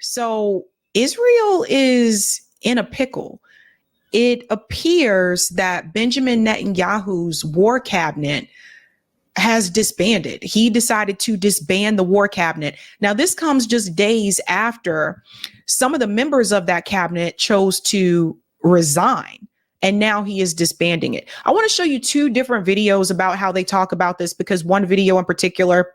So Israel is in a pickle. It appears that Benjamin Netanyahu's war cabinet has disbanded. He decided to disband the war cabinet. Now, this comes just days after some of the members of that cabinet chose to resign, and now he is disbanding it. I want to show you two different videos about how they talk about this, because one video in particular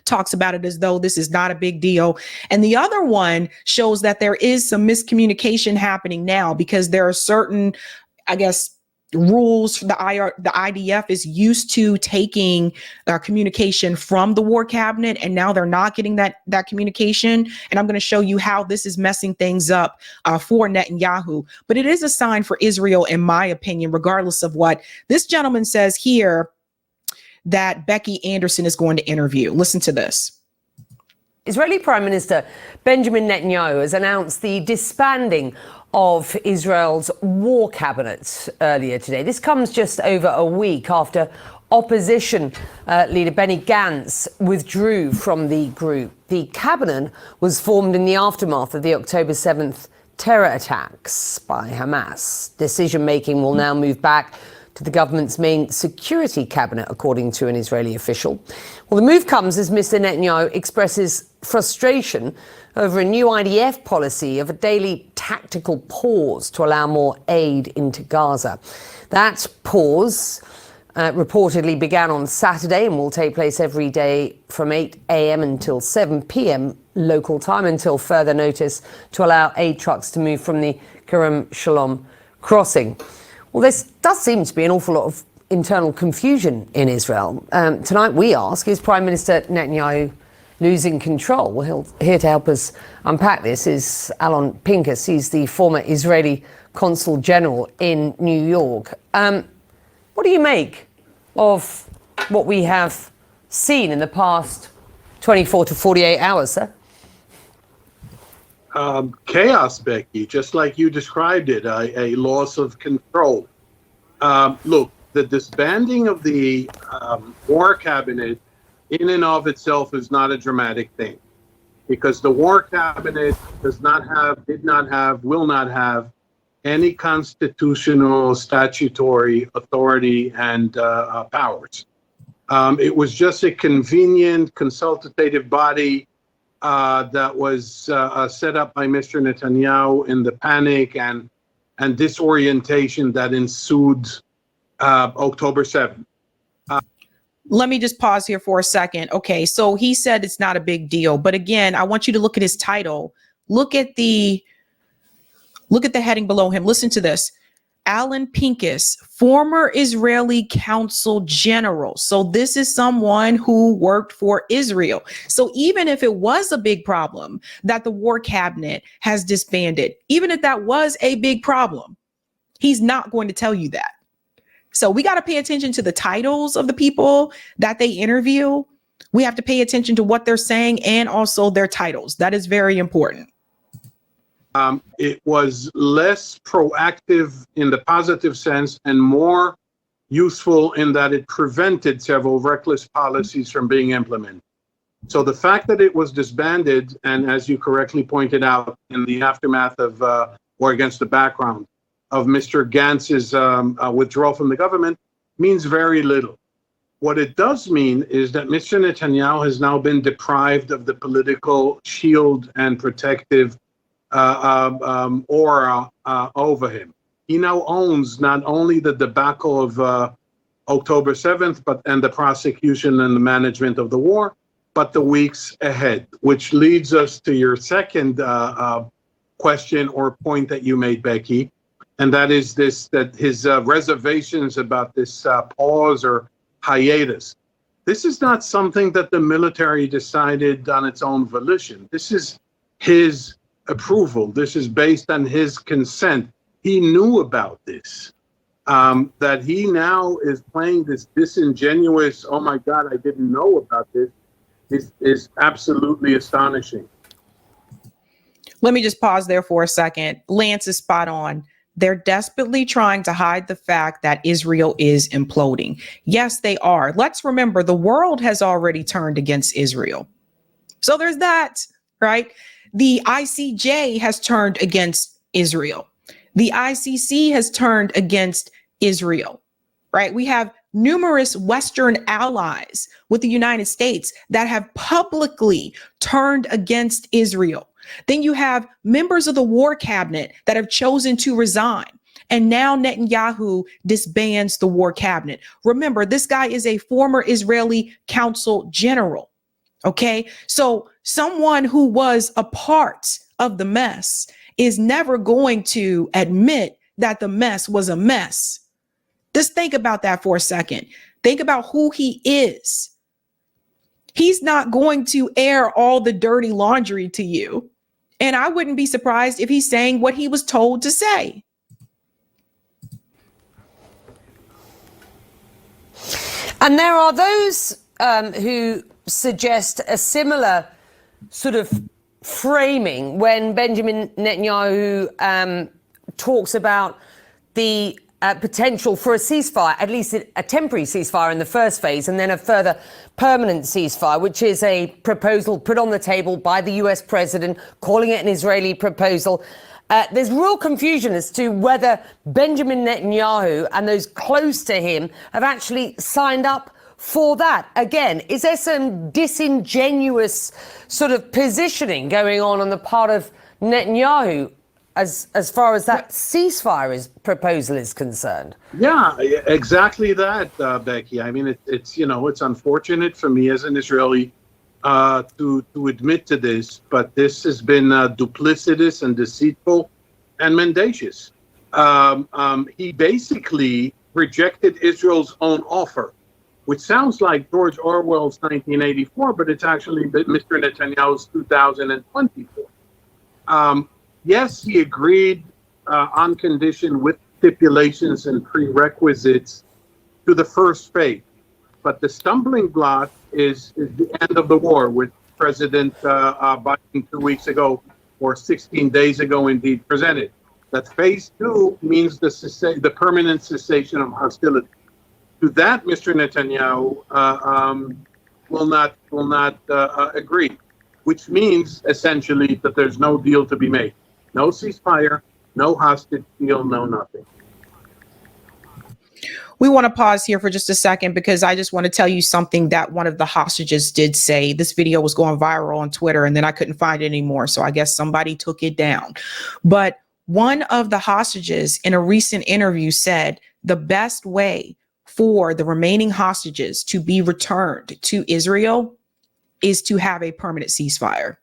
talks about it as though this is not a big deal. And the other one shows that there is some miscommunication happening now, because there are certain, I guess, rules. The IDF is used to taking communication from the war cabinet, and now they're not getting that communication. And I'm going to show you how this is messing things up for Netanyahu. But it is a sign for Israel, in my opinion, regardless of what this gentleman says here, that Becky Anderson is going to interview. Listen to this. Israeli Prime Minister Benjamin Netanyahu has announced the disbanding of Israel's war cabinet earlier today. This comes just over a week after opposition leader Benny Gantz withdrew from the group. The cabinet was formed in the aftermath of the October 7th terror attacks by Hamas. Decision-making will now move back to the government's main security cabinet, according to an Israeli official. Well, the move comes as Mr. Netanyahu expresses frustration over a new IDF policy of a daily tactical pause to allow more aid into Gaza. That pause reportedly began on Saturday and will take place every day from 8 a.m. until 7 p.m. local time, until further notice, to allow aid trucks to move from the Kerem Shalom crossing. Well, this does seem to be an awful lot of internal confusion in Israel. Tonight we ask, is Prime Minister Netanyahu losing control? Well, here to help us unpack this is Alon Pincus. He's the former Israeli Consul General in New York. What do you make of what we have seen in the past 24 to 48 hours, sir? Chaos, Becky, just like you described it, a loss of control. Look, the disbanding of the war cabinet in and of itself is not a dramatic thing, because the war cabinet does not have, did not have, will not have any constitutional, statutory authority and powers. It was just a convenient consultative body that was set up by Mr. Netanyahu in the panic and disorientation that ensued October 7th. Let me just pause here for a second. Okay, so he said it's not a big deal, but again, I want you to look at his title. Look at the heading below him. Listen to this. Alon Pincus, former Israeli Consul General. So this is someone who worked for Israel. So even if it was a big problem that the war cabinet has disbanded, even if that was a big problem, he's not going to tell you that. So we got to pay attention to the titles of the people that they interview. We have to pay attention to what they're saying and also their titles. That is very important. It was less proactive in the positive sense and more useful in that it prevented several reckless policies from being implemented. So the fact that it was disbanded, and as you correctly pointed out, in the aftermath of, or against the background of Mr. Gantz's withdrawal from the government, means very little. What it does mean is that Mr. Netanyahu has now been deprived of the political shield and protective aura over him. He now owns not only the debacle of October 7th, and the prosecution and the management of the war, but the weeks ahead, which leads us to your second question or point that you made, Becky, and that is this, that his reservations about this pause or hiatus. This is not something that the military decided on its own volition. This is his approval. This is based on his consent. He knew about this. That he now is playing this disingenuous, oh my God, I didn't know about this, is absolutely astonishing. Let me just pause there for a second. Lance is spot on. They're desperately trying to hide the fact that Israel is imploding. Yes, they are. Let's remember, the world has already turned against Israel. So there's that, right? The ICJ has turned against Israel. The ICC has turned against Israel, right? We have numerous Western allies with the United States that have publicly turned against Israel. Then you have members of the war cabinet that have chosen to resign. And now Netanyahu disbands the war cabinet. Remember, this guy is a former Israeli consul general. Okay, so someone who was a part of the mess is never going to admit that the mess was a mess. Just think about that for a second. Think about who he is. He's not going to air all the dirty laundry to you. And I wouldn't be surprised if he's saying what he was told to say. And there are those who suggest a similar sort of framing when Benjamin Netanyahu talks about the potential for a ceasefire, at least a temporary ceasefire in the first phase, and then a further permanent ceasefire, which is a proposal put on the table by the US president, calling it an Israeli proposal. There's real confusion as to whether Benjamin Netanyahu and those close to him have actually signed up for that. Again, is there some disingenuous sort of positioning going on the part of Netanyahu as far as that ceasefire proposal is concerned? Yeah, exactly that, Becky. I mean, it's it's unfortunate for me as an Israeli to admit to this, but this has been duplicitous and deceitful and mendacious. He basically rejected Israel's own offer, which sounds like George Orwell's 1984, but it's actually Mr. Netanyahu's 2024. Yes, he agreed on condition with stipulations and prerequisites to the first phase, but the stumbling block is the end of the war, which President Biden 2 weeks ago, or 16 days ago indeed, presented. That phase 2 means the permanent cessation of hostility. To that, Mr. Netanyahu will not agree, which means essentially that there's no deal to be made. No ceasefire, no hostage deal, no nothing. We want to pause here for just a second because I just want to tell you something that one of the hostages did say. This video was going viral on Twitter and then I couldn't find it anymore. So I guess somebody took it down. But one of the hostages in a recent interview said the best way for the remaining hostages to be returned to Israel is to have a permanent ceasefire.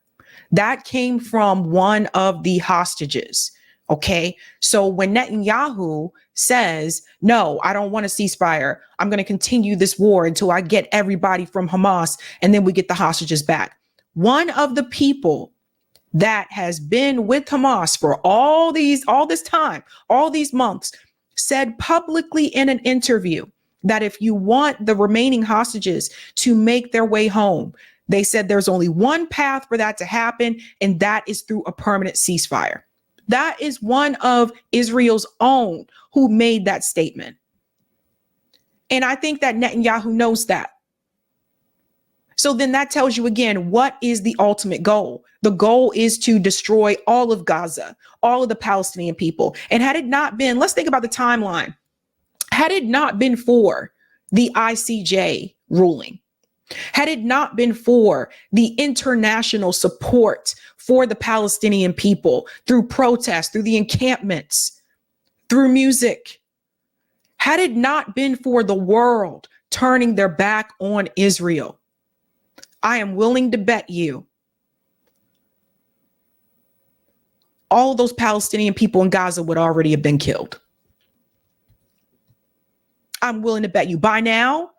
That came from one of the hostages. Okay, so when Netanyahu says, no, I don't want a ceasefire, I'm going to continue this war until I get everybody from Hamas and then we get the hostages back. One of the people that has been with Hamas for all this time, all these months, said publicly in an interview that if you want the remaining hostages to make their way home, they said there's only one path for that to happen, and that is through a permanent ceasefire. That is one of Israel's own who made that statement. And I think that Netanyahu knows that. So then that tells you again, what is the ultimate goal? The goal is to destroy all of Gaza, all of the Palestinian people. And had it not been, let's think about the timeline. Had it not been for the ICJ ruling, had it not been for the international support for the Palestinian people through protests, through the encampments, through music, had it not been for the world turning their back on Israel, I am willing to bet you all of those Palestinian people in Gaza would already have been killed. I'm willing to bet you by now.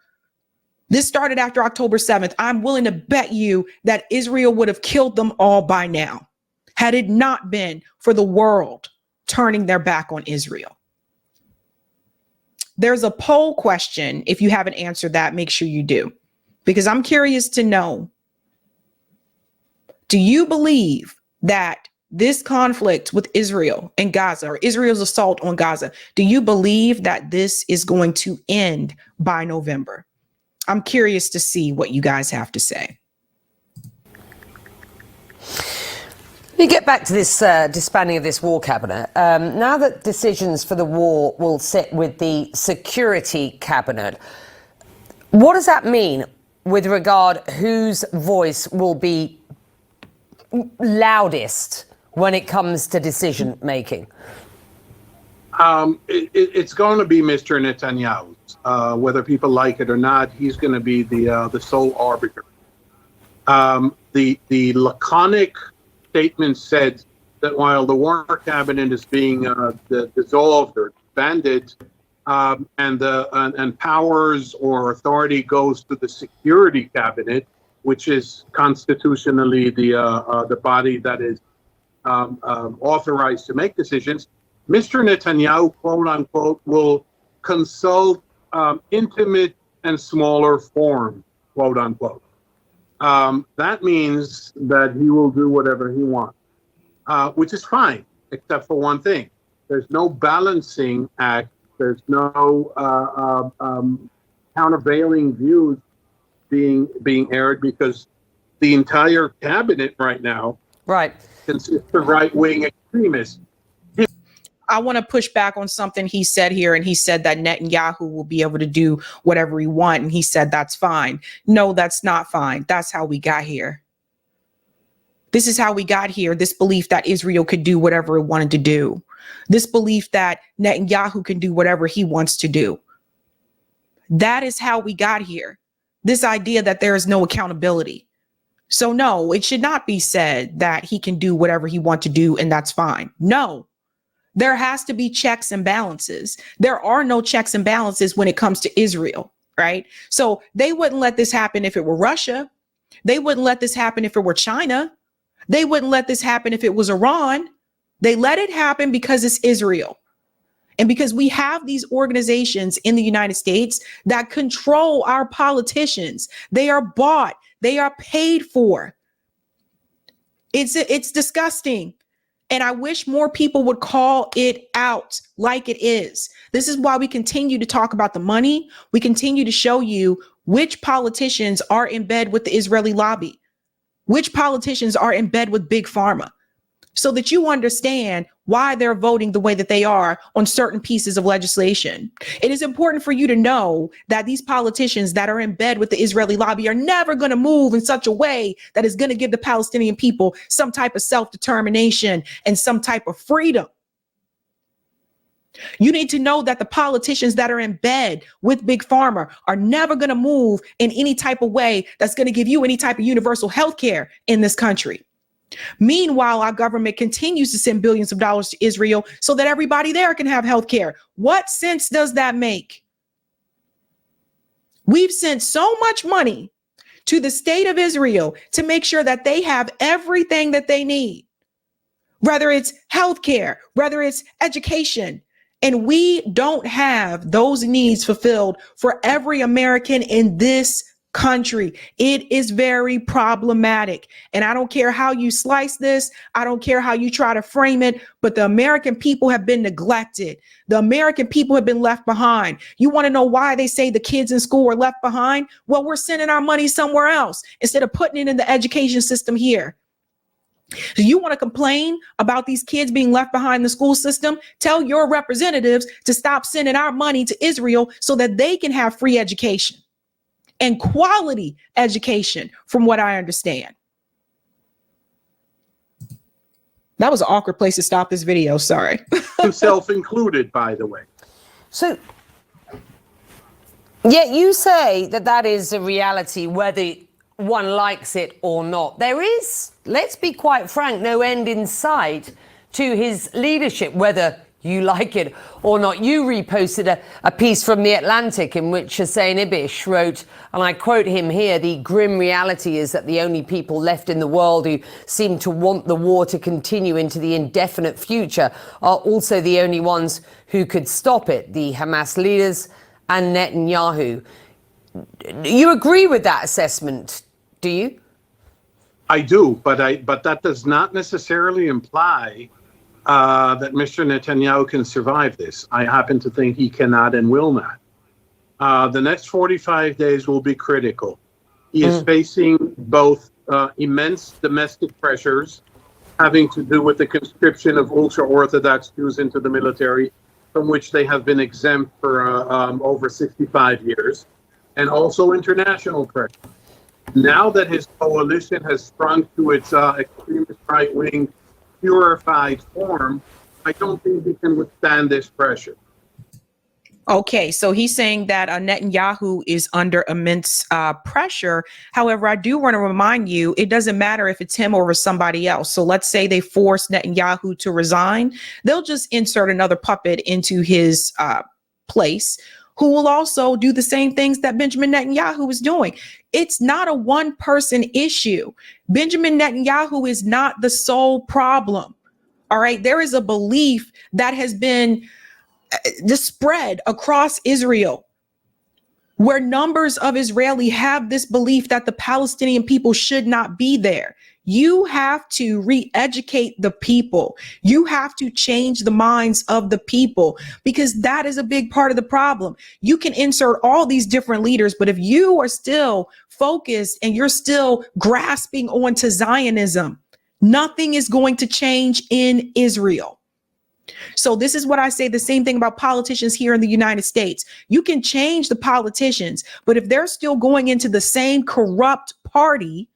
This started after October 7th. I'm willing to bet you that Israel would have killed them all by now, had it not been for the world turning their back on Israel. There's a poll question. If you haven't answered that, make sure you do, because I'm curious to know, do you believe that this conflict with Israel and Gaza, or Israel's assault on Gaza, do you believe that this is going to end by November? I'm curious to see what you guys have to say. We get back to this disbanding of this war cabinet. Now that decisions for the war will sit with the security cabinet, what does that mean with regard whose voice will be loudest when it comes to decision making? It's going to be Mr. Netanyahu's. Whether people like it or not, he's going to be the sole arbiter. The laconic statement said that while the war cabinet is being dissolved or disbanded, and powers or authority goes to the security cabinet, which is constitutionally the body that is authorized to make decisions, Mr. Netanyahu, quote unquote, will consult intimate and smaller form, quote unquote. That means that he will do whatever he wants, which is fine, except for one thing. There's no balancing act. There's no countervailing views being aired, because the entire cabinet right now consists of right-wing extremists. I want to push back on something he said here, and he said that Netanyahu will be able to do whatever he wants, and he said that's fine. No, that's not fine. That's how we got here. This is how we got here, this belief that Israel could do whatever it wanted to do. This belief that Netanyahu can do whatever he wants to do. That is how we got here. This idea that there is no accountability. So no, it should not be said that he can do whatever he wants to do and that's fine. No. There has to be checks and balances. There are no checks and balances when it comes to Israel, right? So they wouldn't let this happen if it were Russia. They wouldn't let this happen if it were China. They wouldn't let this happen if it was Iran. They let it happen because it's Israel. And because we have these organizations in the United States that control our politicians. They are bought. They are paid for. It's disgusting. And I wish more people would call it out like it is. This is why we continue to talk about the money. We continue to show you which politicians are in bed with the Israeli lobby, which politicians are in bed with Big Pharma, so that you understand why they're voting the way that they are on certain pieces of legislation. It is important for you to know that these politicians that are in bed with the Israeli lobby are never going to move in such a way that is going to give the Palestinian people some type of self-determination and some type of freedom. You need to know that the politicians that are in bed with Big Pharma are never going to move in any type of way that's going to give you any type of universal health care in this country. Meanwhile, our government continues to send billions of dollars to Israel so that everybody there can have health care. What sense does that make? We've sent so much money to the state of Israel to make sure that they have everything that they need, whether it's health care, whether it's education. And we don't have those needs fulfilled for every American in this country. It is very problematic. And I don't care how you slice this. I don't care how you try to frame it, but the American people have been neglected. The American people have been left behind. You want to know why they say the kids in school are left behind? Well, we're sending our money somewhere else instead of putting it in the education system here. So you want to complain about these kids being left behind in the school system? Tell your representatives to stop sending our money to Israel so that they can have free education and quality education, from what I understand. That was an awkward place to stop this video. Sorry. Himself included, by the way. So, yet you say that that is a reality, whether one likes it or not. There is, let's be quite frank, no end in sight to his leadership, whether you like it or not. You reposted a piece from The Atlantic in which Hussein Ibish wrote, and I quote him here, "The grim reality is that the only people left in the world who seem to want the war to continue into the indefinite future are also the only ones who could stop it, the Hamas leaders and Netanyahu." You agree with that assessment, do you? I do, but that does not necessarily imply that Mr. Netanyahu can survive this. I happen to think he cannot and will not. The next 45 days will be critical. He is facing both immense domestic pressures having to do with the conscription of ultra-Orthodox Jews into the military, from which they have been exempt for over 65 years, and also international pressure. Now that his coalition has sprung to its extremist right-wing purified form, I don't think he can withstand this pressure. Okay, so he's saying that Netanyahu is under immense pressure. However, I do want to remind you, it doesn't matter if it's him or somebody else. So let's say they force Netanyahu to resign. They'll just insert another puppet into his place who will also do the same things that Benjamin Netanyahu is doing. It's not a one-person issue. Benjamin Netanyahu is not the sole problem. All right, there is a belief that has been the spread across Israel, where numbers of Israeli have this belief that the Palestinian people should not be there. You have to re-educate the people. You have to change the minds of the people, because that is a big part of the problem. You can insert all these different leaders, but if you are still focused and you're still grasping onto Zionism, nothing is going to change in Israel. So this is what I say, the same thing about politicians here in the United States. You can change the politicians, but if they're still going into the same corrupt party,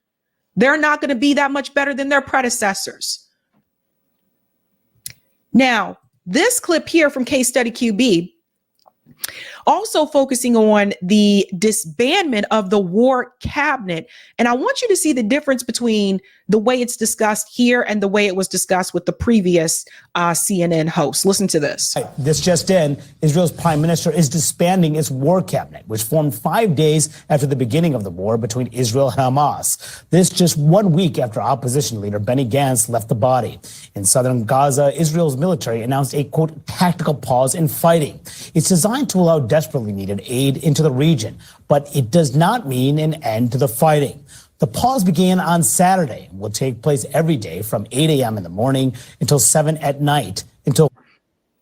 they're not going to be that much better than their predecessors. Now, this clip here from Case Study QB, also focusing on the disbandment of the war cabinet. And I want you to see the difference between the way it's discussed here and the way it was discussed with the previous CNN host. Listen to this. This just in, Israel's prime minister is disbanding its war cabinet, which formed 5 days after the beginning of the war between Israel and Hamas. This just 1 week after opposition leader Benny Gantz left the body. In southern Gaza, Israel's military announced a, quote, tactical pause in fighting. It's designed to allow desperately needed aid into the region, but it does not mean an end to the fighting. The pause began on Saturday and will take place every day from 8 a.m. in the morning until 7 at night.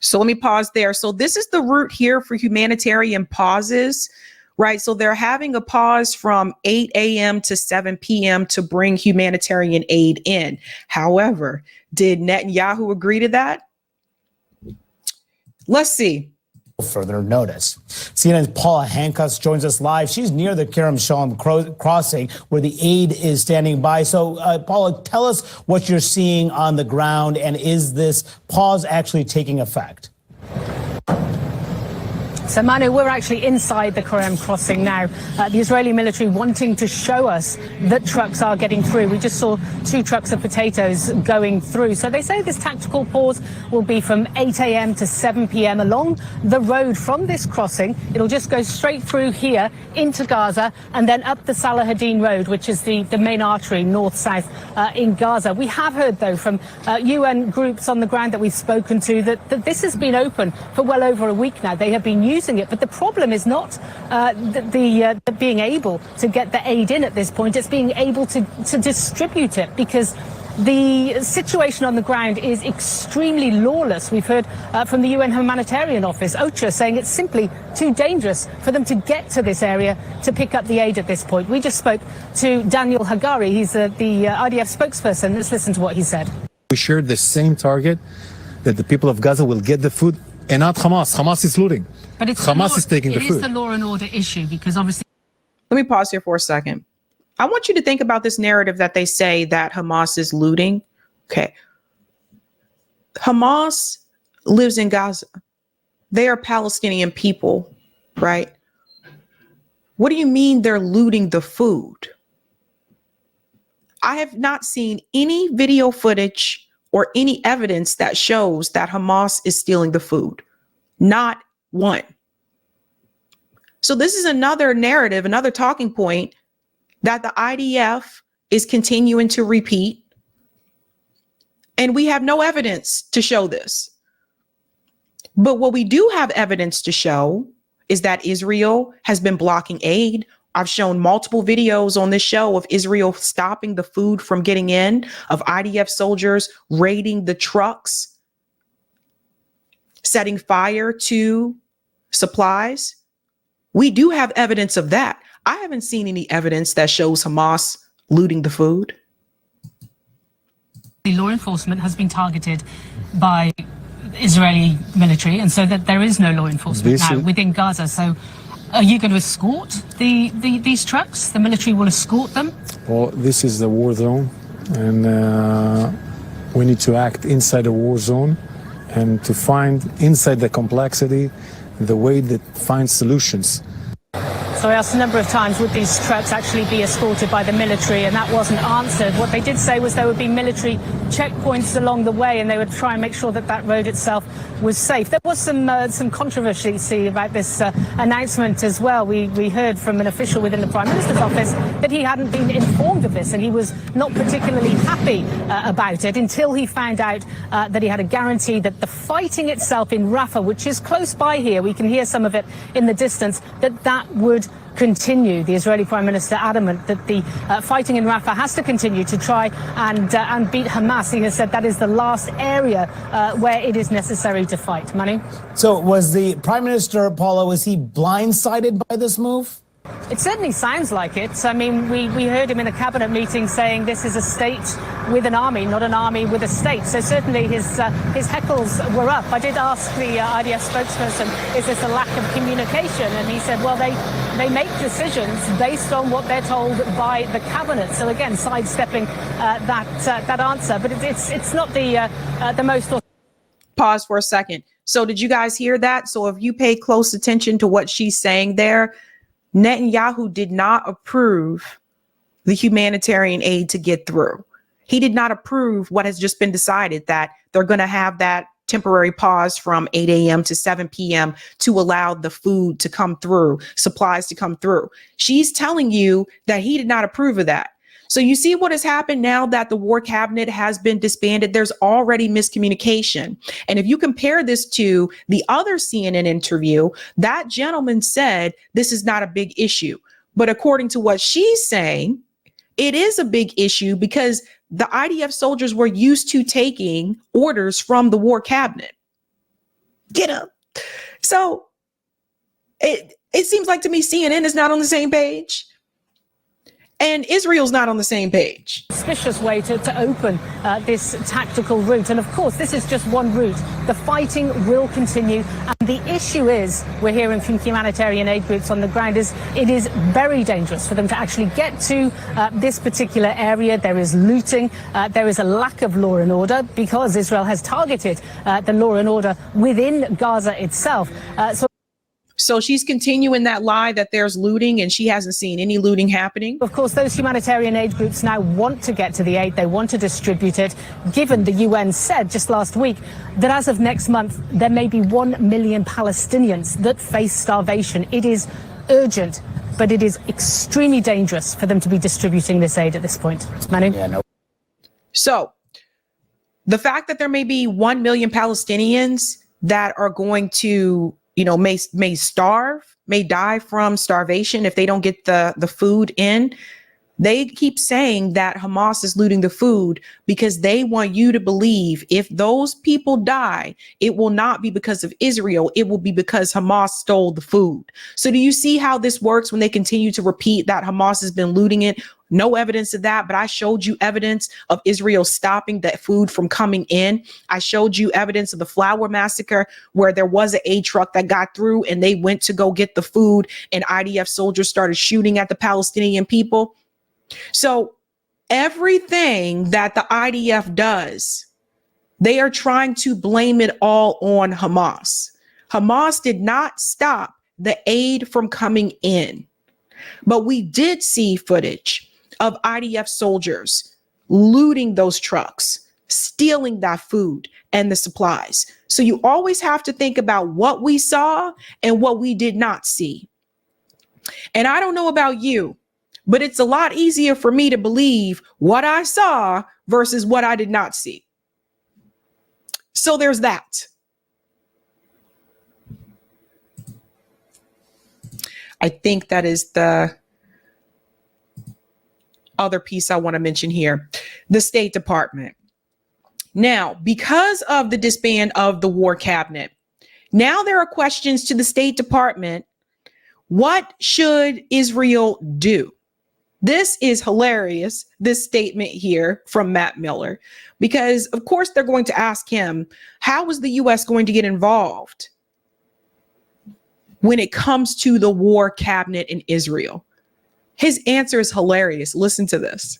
So let me pause there. So this is the route here for humanitarian pauses, right? So they're having a pause from 8 a.m. to 7 p.m. to bring humanitarian aid in. However, did Netanyahu agree to that? Let's see. Further notice. CNN's Paula Hankus joins us live. She's near the Kerem Shalom crossing where the aid is standing by. So, Paula, tell us what you're seeing on the ground, and is this pause actually taking effect? So, Manu, we're actually inside the Kerem crossing now. The Israeli military wanting to show us that trucks are getting through. We just saw 2 trucks of potatoes going through. So they say this tactical pause will be from 8 a.m. to 7 p.m. along the road from this crossing. It'll just go straight through here into Gaza and then up the Salahadin Road, which is the main artery north-south in Gaza. We have heard, though, from UN groups on the ground that we've spoken to that this has been open for well over a week now. They have been using it, but the problem is not the being able to get the aid in at this point. It's being able to distribute it, because the situation on the ground is extremely lawless. We've heard from the UN Humanitarian Office, OCHA, saying it's simply too dangerous for them to get to this area to pick up the aid at this point. We just spoke to Daniel Hagari. He's the IDF spokesperson. Let's listen to what he said. We share the same target, that the people of Gaza will get the food, and not Hamas. Hamas is looting. But it's Hamas is taking the food. It is the law and order issue, because obviously... Let me pause here for a second. I want you to think about this narrative that they say that Hamas is looting. Okay. Hamas lives in Gaza. They are Palestinian people, right? What do you mean they're looting the food? I have not seen any video footage or any evidence that shows that Hamas is stealing the food. Not one. So this is another narrative, another talking point that the IDF is continuing to repeat. And we have no evidence to show this. But what we do have evidence to show is that Israel has been blocking aid. I've shown multiple videos on this show of Israel stopping the food from getting in, of IDF soldiers raiding the trucks, setting fire to supplies. We do have evidence of that. I haven't seen any evidence that shows Hamas looting the food. law enforcement has been targeted by Israeli military, and so that there is no law enforcement now within Gaza. So are you going to escort these trucks? The military will escort them? Well, this is the war zone, and we need to act inside the war zone and to find inside the complexity the way that finds solutions. So I asked a number of times, would these trucks actually be escorted by the military, and that wasn't answered. What they did say was there would be military checkpoints along the way, and they would try and make sure that that road itself was safe. There was some controversy about this announcement as well. We heard from an official within the Prime Minister's office that he hadn't been informed of this, and he was not particularly happy about it until he found out that he had a guarantee that the fighting itself in Rafah, which is close by here, we can hear some of it in the distance, that would continue. The Israeli Prime Minister adamant that the fighting in Rafah has to continue to try and beat Hamas. He has said that is the last area where it is necessary to fight. Manu? So was the Prime Minister, Paula, was he blindsided by this move? It certainly sounds like it. I mean, we heard him in a cabinet meeting saying this is a state with an army, not an army with a state. So certainly his heckles were up. I did ask the IDF spokesperson, is this a lack of communication? And he said, well, they make decisions based on what they're told by the cabinet. So again, sidestepping that answer. But it's not the most. Pause for a second. So did you guys hear that? So if you pay close attention to what she's saying there, Netanyahu did not approve the humanitarian aid to get through. He did not approve what has just been decided, that they're going to have that temporary pause from 8 a.m. to 7 p.m. to allow the food to come through, supplies to come through. She's telling you that he did not approve of that. So you see what has happened now that the war cabinet has been disbanded. There's already miscommunication. And if you compare this to the other CNN interview, that gentleman said this is not a big issue. But according to what she's saying, it is a big issue because the IDF soldiers were used to taking orders from the war cabinet. Get up. So it seems like to me CNN is not on the same page. And Israel's not on the same page. Suspicious way to open this tactical route. And of course, this is just one route. The fighting will continue. And the issue is, we're hearing from humanitarian aid groups on the ground, is it is very dangerous for them to actually get to this particular area. There is looting. There is a lack of law and order because Israel has targeted the law and order within Gaza itself. So she's continuing that lie that there's looting and she hasn't seen any looting happening. Of course, those humanitarian aid groups now want to get to the aid. They want to distribute it, given the UN said just last week that as of next month, there may be 1 million Palestinians that face starvation. It is urgent, but it is extremely dangerous for them to be distributing this aid at this point. Manu? Yeah, no. So the fact that there may be 1 million Palestinians that are going to may starve, may die from starvation if they don't get the food in. They keep saying that Hamas is looting the food because they want you to believe if those people die, it will not be because of Israel. It will be because Hamas stole the food. So do you see how this works when they continue to repeat that Hamas has been looting it? No evidence of that, but I showed you evidence of Israel stopping that food from coming in. I showed you evidence of the flour massacre where there was an aid truck that got through and they went to go get the food and IDF soldiers started shooting at the Palestinian people. So everything that the IDF does, they are trying to blame it all on Hamas. Hamas did not stop the aid from coming in, but we did see footage of IDF soldiers looting those trucks, stealing that food and the supplies. So you always have to think about what we saw and what we did not see. And I don't know about you, but it's a lot easier for me to believe what I saw versus what I did not see. So there's that. I think that is the other piece I want to mention here, the State Department. Now, because of the disband of the war cabinet, now there are questions to the State Department. What should Israel do? This is hilarious, this statement here from Matt Miller, because of course they're going to ask him, how is the U.S. going to get involved when it comes to the war cabinet in Israel? His answer is hilarious. Listen to this.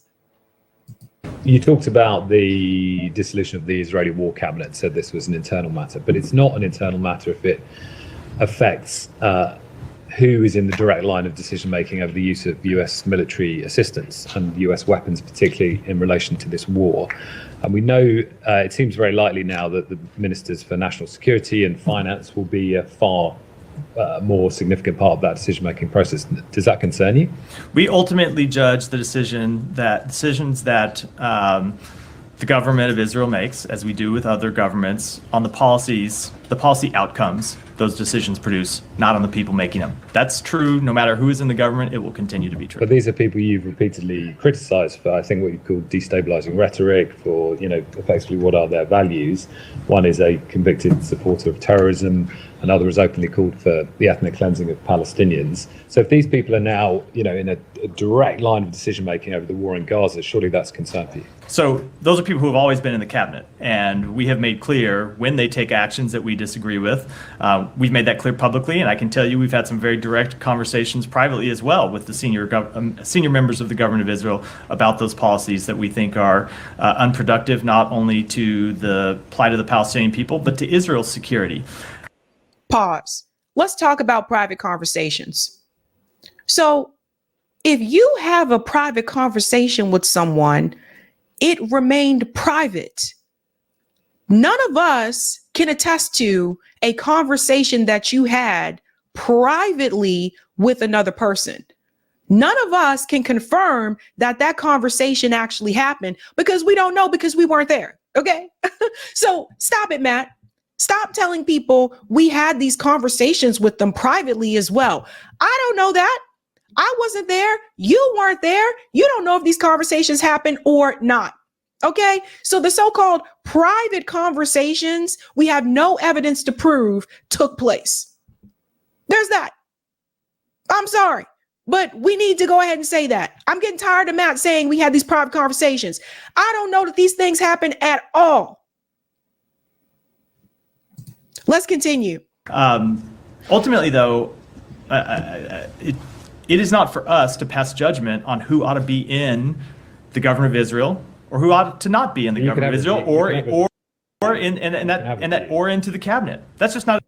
You talked about the dissolution of the Israeli war cabinet, said this was an internal matter, but it's not an internal matter if it affects who is in the direct line of decision making over the use of US military assistance and US weapons, particularly in relation to this war. And we know it seems very likely now that the ministers for national security and finance will be a far more significant part of that decision making process. Does that concern you? We ultimately judge the decisions that the government of Israel makes, as we do with other governments, on the policy outcomes those decisions produce, not on the people making them. That's true no matter who is in the government. It will continue to be true. But these are people you've repeatedly criticized for, I think, what you call destabilizing rhetoric, for, effectively what are their values. One is a convicted supporter of terrorism. Another has openly called for the ethnic cleansing of Palestinians. So if these people are now, in a direct line of decision making over the war in Gaza, surely that's a concern for you. So those are people who have always been in the cabinet, and we have made clear when they take actions that we disagree with. We've made that clear publicly, and I can tell you we've had some very direct conversations privately as well with the senior members of the government of Israel about those policies that we think are unproductive, not only to the plight of the Palestinian people, but to Israel's security. Pause. Let's talk about private conversations. So if you have a private conversation with someone, it remained private. None of us can attest to a conversation that you had privately with another person. None of us can confirm that that conversation actually happened because we don't know, because we weren't there. Okay. So stop it, Matt. Stop telling people we had these conversations with them privately as well. I don't know that. I wasn't there. You weren't there. You don't know if these conversations happened or not. Okay. So the so-called private conversations, we have no evidence to prove took place. There's that. I'm sorry, but we need to go ahead and say that. I'm getting tired of Matt saying we had these private conversations. I don't know that these things happen at all. Let's continue. Ultimately, though, it is not for us to pass judgment on who ought to be in the government of Israel or who ought to not be in the government of Israel or into the cabinet. That's just not.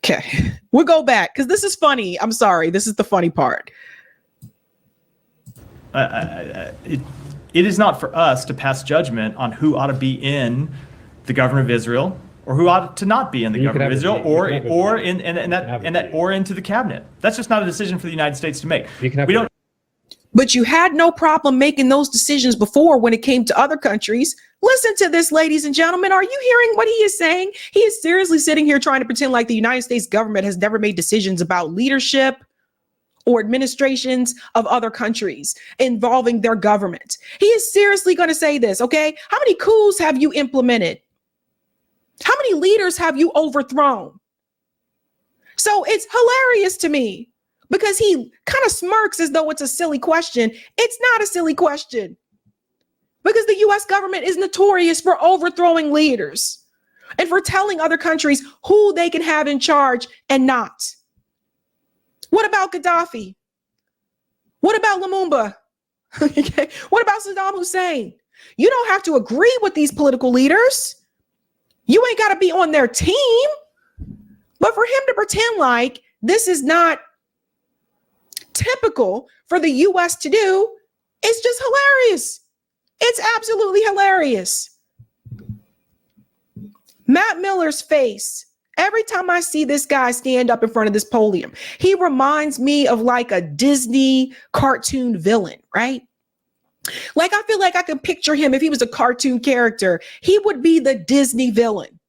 Okay, we'll go back because this is funny. I'm sorry. This is the funny part. It is not for us to pass judgment on who ought to be in the government of Israel or who ought to not be in the government of Israel or into the cabinet. That's just not a decision for the United States to make. But you had no problem making those decisions before when it came to other countries. Listen to this, ladies and gentlemen. Are you hearing what he is saying? He is seriously sitting here trying to pretend like the United States government has never made decisions about leadership or administrations of other countries involving their government. He is seriously going to say this, okay? How many coups have you implemented? How many leaders have you overthrown? So it's hilarious to me because he kind of smirks as though it's a silly question. It's not a silly question because the US government is notorious for overthrowing leaders and for telling other countries who they can have in charge and not. What about Gaddafi? What about Lumumba? What about Saddam Hussein? You don't have to agree with these political leaders. You ain't got to be on their team. But for him to pretend like this is not typical for the US to do, it's just hilarious. It's absolutely hilarious. Matt Miller's face, every time I see this guy stand up in front of this podium, he reminds me of like a Disney cartoon villain, right? Like, I feel like I can picture him if he was a cartoon character. He would be the Disney villain.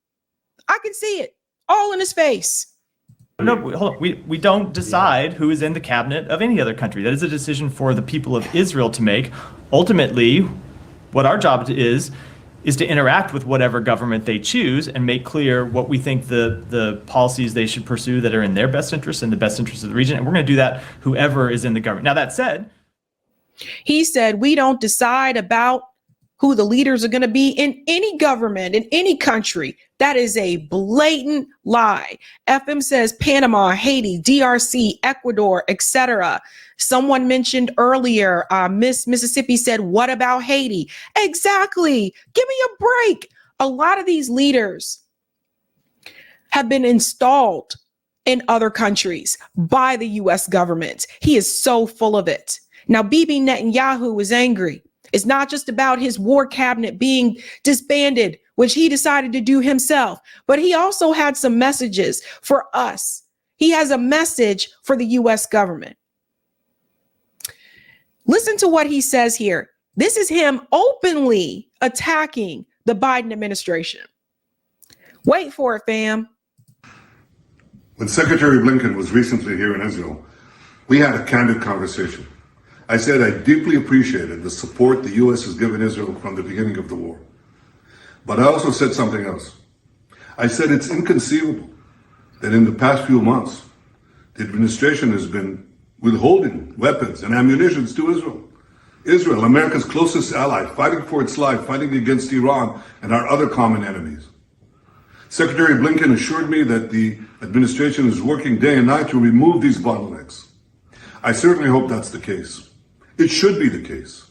I can see it all in his face. No, hold on. We don't decide who is in the cabinet of any other country. That is a decision for the people of Israel to make. Ultimately, what our job is to interact with whatever government they choose and make clear what we think the policies they should pursue that are in their best interest and the best interest of the region. And we're going to do that whoever is in the government. Now, that said, He said, we don't decide about who the leaders are going to be in any government, in any country. That is a blatant lie. FM says Panama, Haiti, DRC, Ecuador, etc. Someone mentioned earlier, Mississippi said, what about Haiti? Exactly. Give me a break. A lot of these leaders have been installed in other countries by the US government. He is so full of it. Now, Bibi Netanyahu is angry. It's not just about his war cabinet being disbanded, which he decided to do himself, but he also had some messages for us. He has a message for the US government. Listen to what he says here. This is him openly attacking the Biden administration. Wait for it, fam. When Secretary Blinken was recently here in Israel, we had a candid conversation. I said I deeply appreciated the support the U.S. has given Israel from the beginning of the war. But I also said something else. I said it's inconceivable that in the past few months, the administration has been withholding weapons and ammunition to Israel. Israel, America's closest ally, fighting for its life, fighting against Iran and our other common enemies. Secretary Blinken assured me that the administration is working day and night to remove these bottlenecks. I certainly hope that's the case. It should be the case.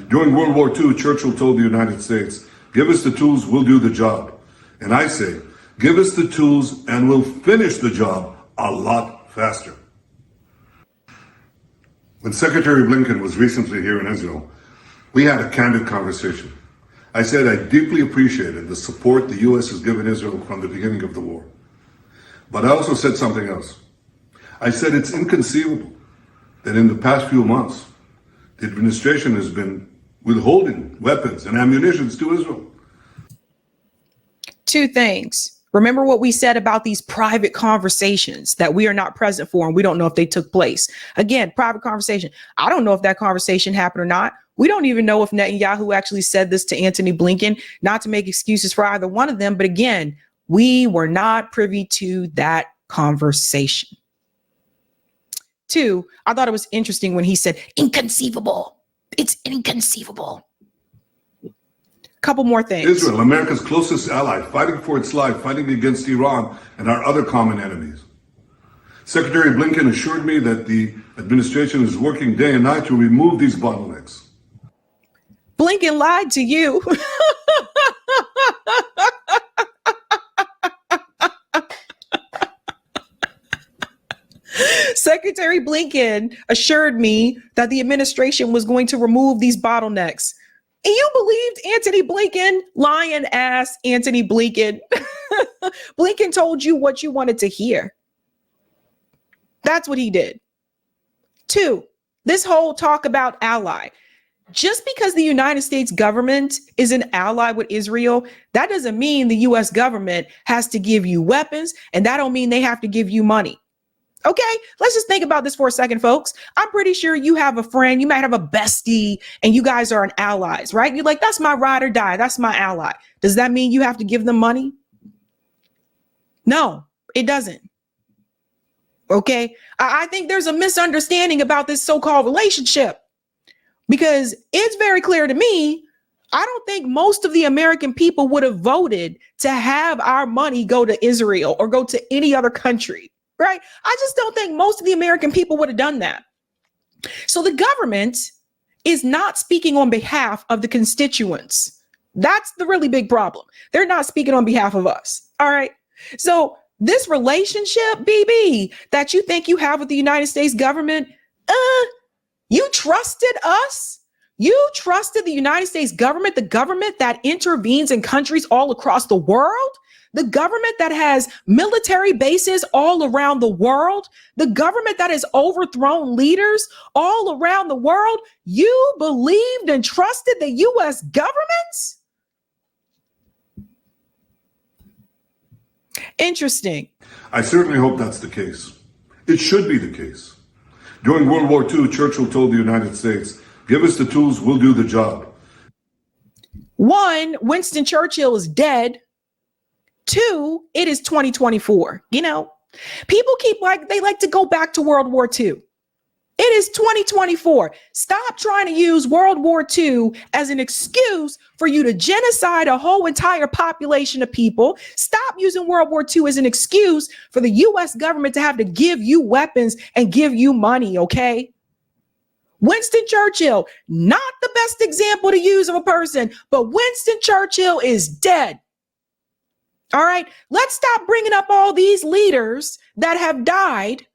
During World War II, Churchill told the United States, give us the tools, we'll do the job. And I say, give us the tools and we'll finish the job a lot faster. When Secretary Blinken was recently here in Israel, we had a candid conversation. I said I deeply appreciated the support the U.S. has given Israel from the beginning of the war. But I also said something else. I said it's inconceivable that in the past few months, the administration has been withholding weapons and ammunition to Israel. Two things. Remember what we said about these private conversations that we are not present for and we don't know if they took place. Again, private conversation. I don't know if that conversation happened or not. We don't even know if Netanyahu actually said this to Antony Blinken, not to make excuses for either one of them. But again, we were not privy to that conversation. Two, I thought it was interesting when he said inconceivable. It's inconceivable. Couple more things. Israel, America's closest ally, fighting for its life, fighting against Iran and our other common enemies. Secretary Blinken assured me that the administration is working day and night to remove these bottlenecks. Blinken lied to you. Secretary Blinken assured me that the administration was going to remove these bottlenecks. And you believed Antony Blinken, lying ass Antony Blinken. Blinken told you what you wanted to hear. That's what he did. Two, this whole talk about ally. Just because the United States government is an ally with Israel, that doesn't mean the US government has to give you weapons, and that don't mean they have to give you money. Okay, let's just think about this for a second, folks. I'm pretty sure you have a friend, you might have a bestie, and you guys are an allies, right? You're like, that's my ride or die. That's my ally. Does that mean you have to give them money? No, it doesn't. Okay, I think there's a misunderstanding about this so-called relationship because it's very clear to me. I don't think most of the American people would have voted to have our money go to Israel or go to any other country. Right? I just don't think most of the American people would have done that. So the government is not speaking on behalf of the constituents. That's the really big problem. They're not speaking on behalf of us. All right. So this relationship, BB, that you think you have with the United States government, you trusted us. You trusted the United States government, the government that intervenes in countries all across the world. The government that has military bases all around the world, the government that has overthrown leaders all around the world, you believed and trusted the U.S. government? Interesting. I certainly hope that's the case. It should be the case. During World War II, Churchill told the United States, give us the tools, we'll do the job. One, Winston Churchill is dead. Two, it is 2024. You know, people they like to go back to World War II. It It is 2024. Stop trying to use World War II as an excuse for you to genocide a whole entire population of people. Stop using World War II as an excuse for the US government to have to give you weapons and give you money, okay? Winston Churchill, not the best example to use of a person, but Winston Churchill is dead. All right, let's stop bringing up all these leaders that have died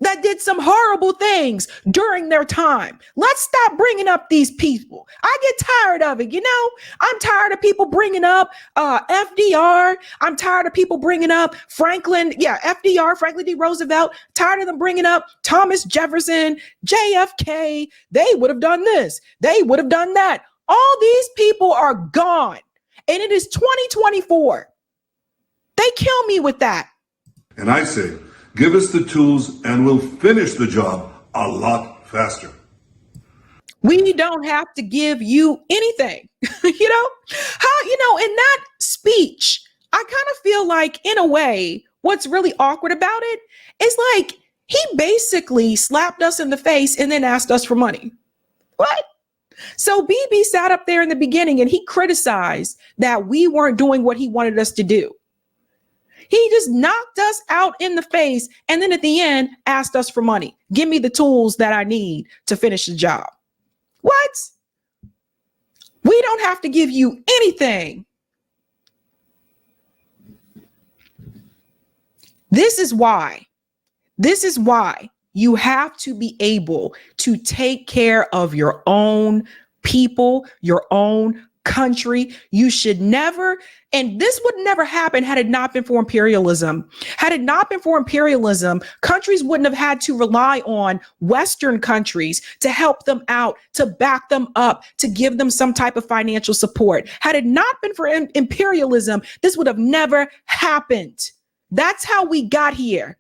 that did some horrible things during their time. Let's stop bringing up these people. I get tired of it. You know, I'm tired of people bringing up FDR. I'm tired of people bringing up FDR, Franklin D. Roosevelt. Tired of them bringing up Thomas Jefferson, JFK. They would have done this. They would have done that. All these people are gone. And it is 2024. They kill me with that. And I say, give us the tools and we'll finish the job a lot faster. We don't have to give you anything. In that speech, I kind of feel like, in a way, what's really awkward about it is like he basically slapped us in the face and then asked us for money. What? So BB sat up there in the beginning and he criticized that we weren't doing what he wanted us to do. He just knocked us out in the face and then at the end asked us for money. Give me the tools that I need to finish the job. What? We don't have to give you anything. This is why you have to be able to take care of your own people, your own country. You should never, and this would never happen had it not been for imperialism. Had it not been for imperialism, countries wouldn't have had to rely on Western countries to help them out, to back them up, to give them some type of financial support. Had it not been for imperialism, this would have never happened. That's how we got here.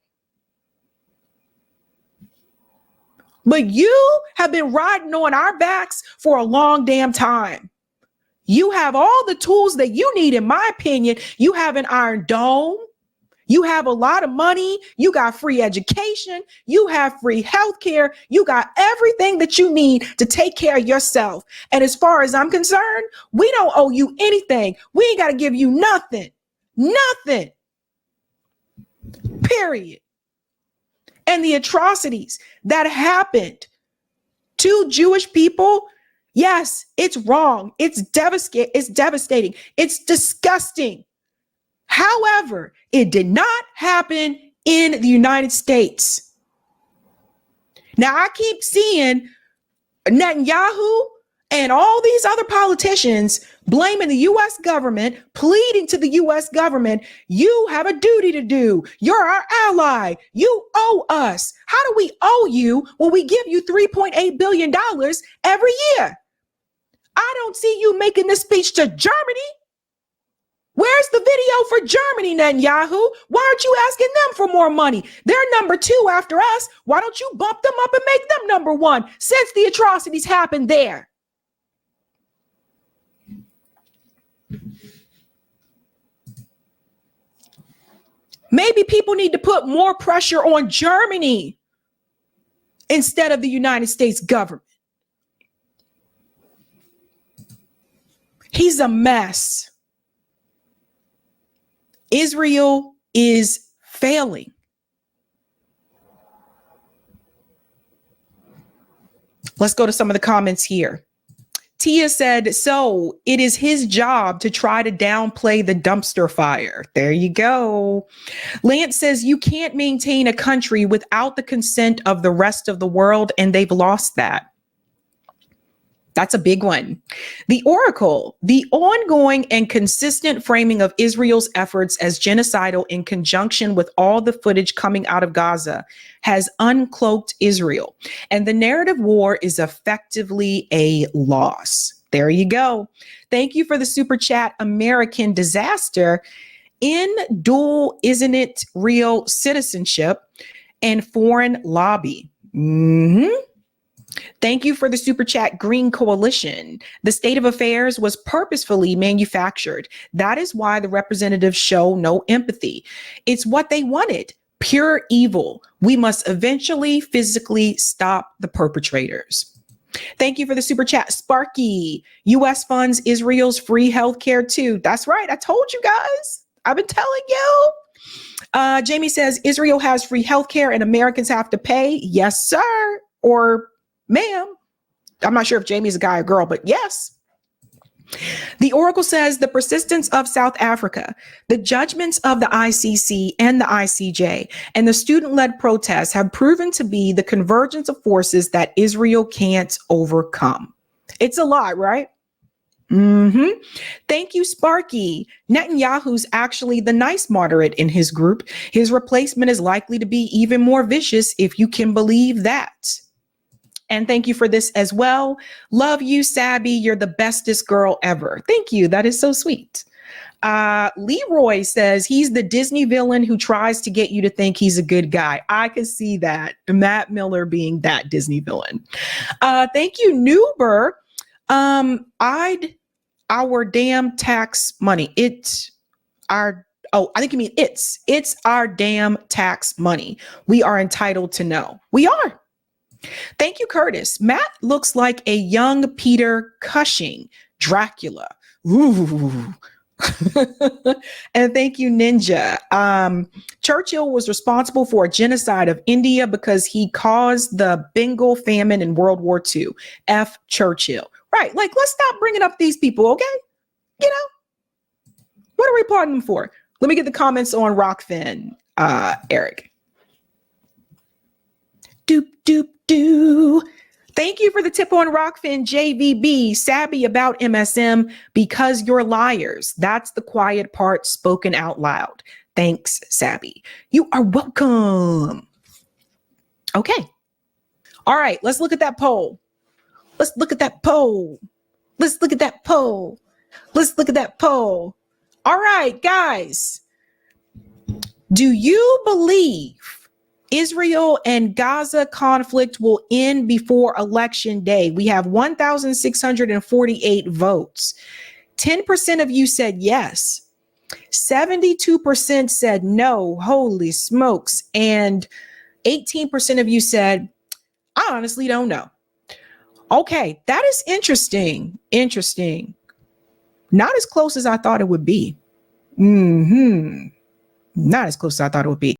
But you have been riding on our backs for a long damn time. You have all the tools that you need, in my opinion. You have an Iron Dome. You have a lot of money. You got free education. You have free healthcare. You got everything that you need to take care of yourself. And as far as I'm concerned, we don't owe you anything. We ain't got to give you nothing. Nothing. Period. And the atrocities that happened to Jewish people, yes, it's wrong. It's devastating. It's disgusting. However, it did not happen in the United States. Now, I keep seeing Netanyahu and all these other politicians blaming the U.S. government, pleading to the U.S. government, you have a duty to do. You're our ally. You owe us. How do we owe you when we give you $3.8 billion every year? I don't see you making this speech to Germany. Where's the video for Germany, Netanyahu? Why aren't you asking them for more money? They're number 2 after us. Why don't you bump them up and make them number 1 since the atrocities happened there? Maybe people need to put more pressure on Germany instead of the United States government. He's a mess. Israel is failing. Let's go to some of the comments here. Tia said, so it is his job to try to downplay the dumpster fire. There you go. Lance says, you can't maintain a country without the consent of the rest of the world, and they've lost that. That's a big one. The Oracle, the ongoing and consistent framing of Israel's efforts as genocidal in conjunction with all the footage coming out of Gaza has uncloaked Israel. And the narrative war is effectively a loss. There you go. Thank you for the super chat, American Disaster. In dual, isn't it real citizenship and foreign lobby? Thank you for the super chat, Green Coalition. The state of affairs was purposefully manufactured. That is why the representatives show no empathy. It's what they wanted. pure evil. We must eventually physically stop the perpetrators. Thank you for the super chat. Sparky, U.S. funds Israel's free healthcare too. That's right. I told you guys. I've been telling you. Jamie says Israel has free healthcare and Americans have to pay. Yes, sir. Or ma'am. I'm not sure if Jamie's a guy or girl, but yes. The Oracle says the persistence of South Africa, the judgments of the ICC and the ICJ, and the student-led protests have proven to be the convergence of forces that Israel can't overcome. It's a lot, right? Thank you, Sparky. Netanyahu's actually the nice moderate in his group. His replacement is likely to be even more vicious, if you can believe that. And thank you for this as well. Love you, Sabby. You're the bestest girl ever. Thank you. That is so sweet. Leroy says he's the Disney villain who tries to get you to think he's a good guy. I could see that. Matt Miller being that Disney villain. Thank you, Nuber. Our damn tax money. I think you mean it's our damn tax money. We are entitled to know. We are. Thank you, Curtis. Matt looks like a young Peter Cushing, Dracula. Ooh. And thank you, Ninja. Churchill was responsible for a genocide of India because he caused the Bengal famine in World War II. F. Churchill. Right. Like, let's stop bringing up these people, okay? You know, what are we applauding them for? Let me get the comments on Rockfin, Eric. Doop, doop, doo. Thank you for the tip on Rockfin, JVB. Sabby about MSM because you're liars. That's the quiet part spoken out loud. Thanks, Sabby. You are welcome. Okay. All right. Let's look at that poll. Let's look at that poll. Let's look at that poll. Let's look at that poll. All right, guys. Do you believe Israel and Gaza conflict will end before election day? We have 1,648 votes. 10% of you said yes. 72% said no. Holy smokes. And 18% of you said, I honestly don't know. Okay, that is interesting. Interesting. Not as close as I thought it would be. Not as close as I thought it would be.